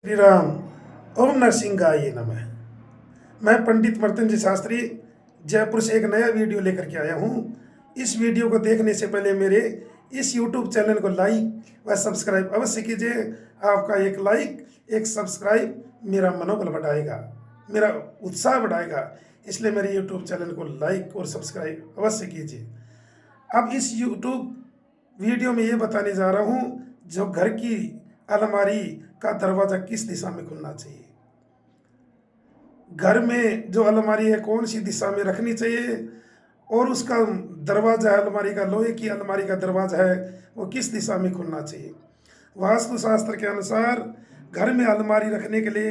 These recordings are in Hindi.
श्री राम। ओम नरसिंहाय नमः। मैं पंडित मर्तंज शास्त्री जयपुर से एक नया वीडियो लेकर के आया हूँ। इस वीडियो को देखने से पहले मेरे इस YouTube चैनल को लाइक व सब्सक्राइब अवश्य कीजिए। आपका एक लाइक एक सब्सक्राइब मेरा मनोबल बढ़ाएगा, मेरा उत्साह बढ़ाएगा, इसलिए मेरे YouTube चैनल को लाइक और सब्सक्राइब अवश्य कीजिए। अब इस YouTube वीडियो में ये बताने जा रहा हूँ, जो घर की अलमारी का दरवाज़ा किस दिशा में खुलना चाहिए। घर में जो अलमारी है कौन सी दिशा में रखनी चाहिए, और उसका दरवाज़ा है अलमारी का, लोहे की अलमारी का दरवाज़ा है, वो किस दिशा में खुलना चाहिए। वास्तुशास्त्र के अनुसार घर में अलमारी रखने के लिए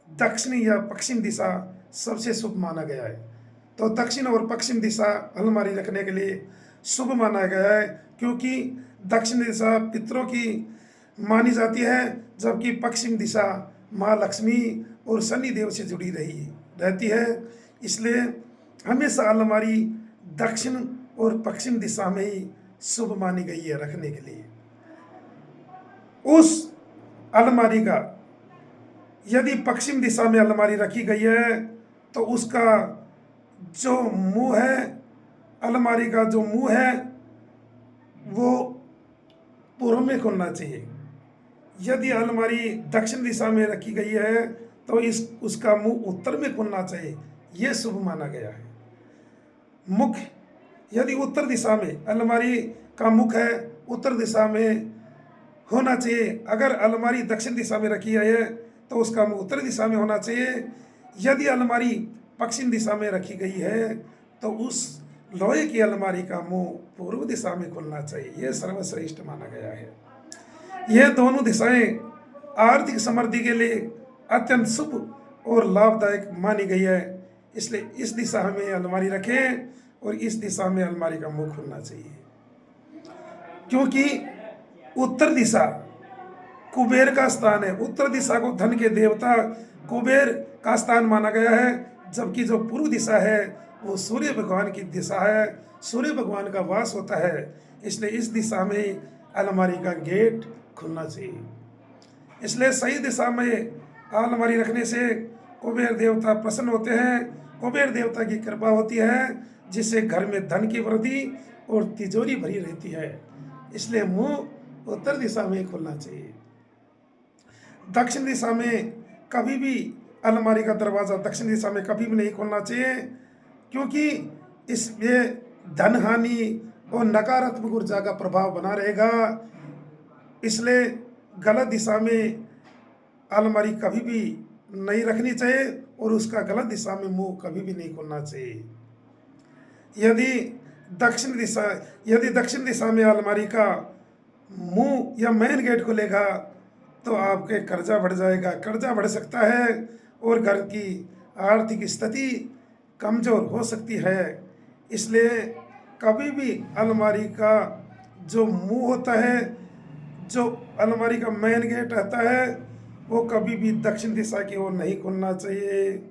दक्षिण या पश्चिम दिशा सबसे शुभ माना गया है। तो दक्षिण और पश्चिम दिशा अलमारी रखने के लिए शुभ माना गया है, क्योंकि दक्षिण दिशा पितरों की मानी जाती है, जबकि पश्चिम दिशा माँ लक्ष्मी और शनि देव से जुड़ी रहती है। इसलिए हमेशा अलमारी दक्षिण और पश्चिम दिशा में ही शुभ मानी गई है रखने के लिए। उस अलमारी का यदि पश्चिम दिशा में अलमारी रखी गई है तो उसका जो मुंह है, अलमारी का जो मुंह है वो पूर्व में खुलना चाहिए। यदि अलमारी दक्षिण दिशा में रखी गई है तो उसका मुंह उत्तर में खुलना चाहिए, यह शुभ माना गया है। मुख यदि उत्तर दिशा में अलमारी का मुख है उत्तर दिशा में होना चाहिए। अगर अलमारी दक्षिण दिशा में रखी है तो उसका मुंह उत्तर दिशा में होना चाहिए। यदि अलमारी पश्चिम दिशा में रखी गई है तो उस लोहे की अलमारी का मुंह पूर्व दिशा में खुलना चाहिए, यह सर्वश्रेष्ठ माना गया है। यह दोनों दिशाएं आर्थिक समृद्धि के लिए अत्यंत शुभ और लाभदायक मानी गई है। इसलिए इस दिशा में अलमारी रखें और इस दिशा में अलमारी का मुंह खुलना चाहिए, क्योंकि उत्तर दिशा कुबेर का स्थान है। उत्तर दिशा को धन के देवता कुबेर का स्थान माना गया है, जबकि जो पूर्व दिशा है वो सूर्य भगवान की दिशा है, सूर्य भगवान का वास होता है। इसलिए इस दिशा में अलमारी का गेट खुलना चाहिए। इसलिए सही दिशा में अलमारी रखने से कुबेर देवता प्रसन्न होते हैं, कुबेर देवता की कृपा होती है, जिससे घर में धन की वृद्धि और तिजोरी भरी रहती है। इसलिए मुंह उत्तर दिशा में खुलना चाहिए। दक्षिण दिशा में कभी भी अलमारी का दरवाज़ा दक्षिण दिशा में कभी भी नहीं खोलना चाहिए, क्योंकि इसमें धन हानि और नकारात्मक ऊर्जा का प्रभाव बना रहेगा। इसलिए गलत दिशा में अलमारी कभी भी नहीं रखनी चाहिए और उसका गलत दिशा में मुंह कभी भी नहीं खोलना चाहिए। यदि दक्षिण दिशा में अलमारी का मुंह या मेन गेट खुलेगा तो आपके कर्जा बढ़ जाएगा, कर्जा बढ़ सकता है और घर की आर्थिक स्थिति कमज़ोर हो सकती है। इसलिए कभी भी अलमारी का जो मुंह होता है, जो अलमारी का मेन गेट रहता है, वो कभी भी दक्षिण दिशा की ओर नहीं खुलना चाहिए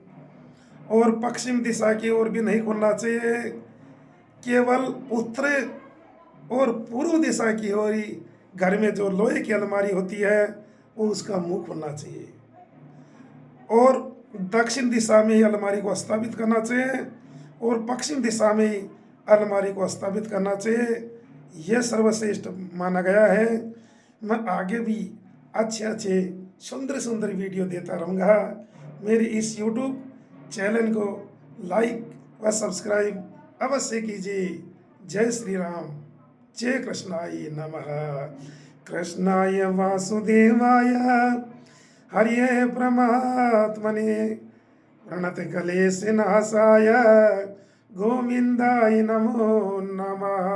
और पश्चिम दिशा की ओर भी नहीं खुलना चाहिए। केवल उत्तर और पूर्व दिशा की ओर ही घर में जो लोहे की अलमारी होती है वो उसका मुंह खुलना चाहिए, और दक्षिण दिशा में ही अलमारी को स्थापित करना चाहिए और पश्चिम दिशा में ही अलमारी को स्थापित करना चाहिए। यह सर्वश्रेष्ठ माना गया है। मैं आगे भी अच्छे सुंदर सुंदर वीडियो देता रहूँगा। मेरे इस YouTube चैनल को लाइक व सब्सक्राइब अवश्य कीजिए। जय श्री राम, जय कृष्णाय नमः। कृष्णाय वासुदेवाय हरिये परमात्मने प्रणतक्लेशनाशाय गोविंदाय नमो नमः।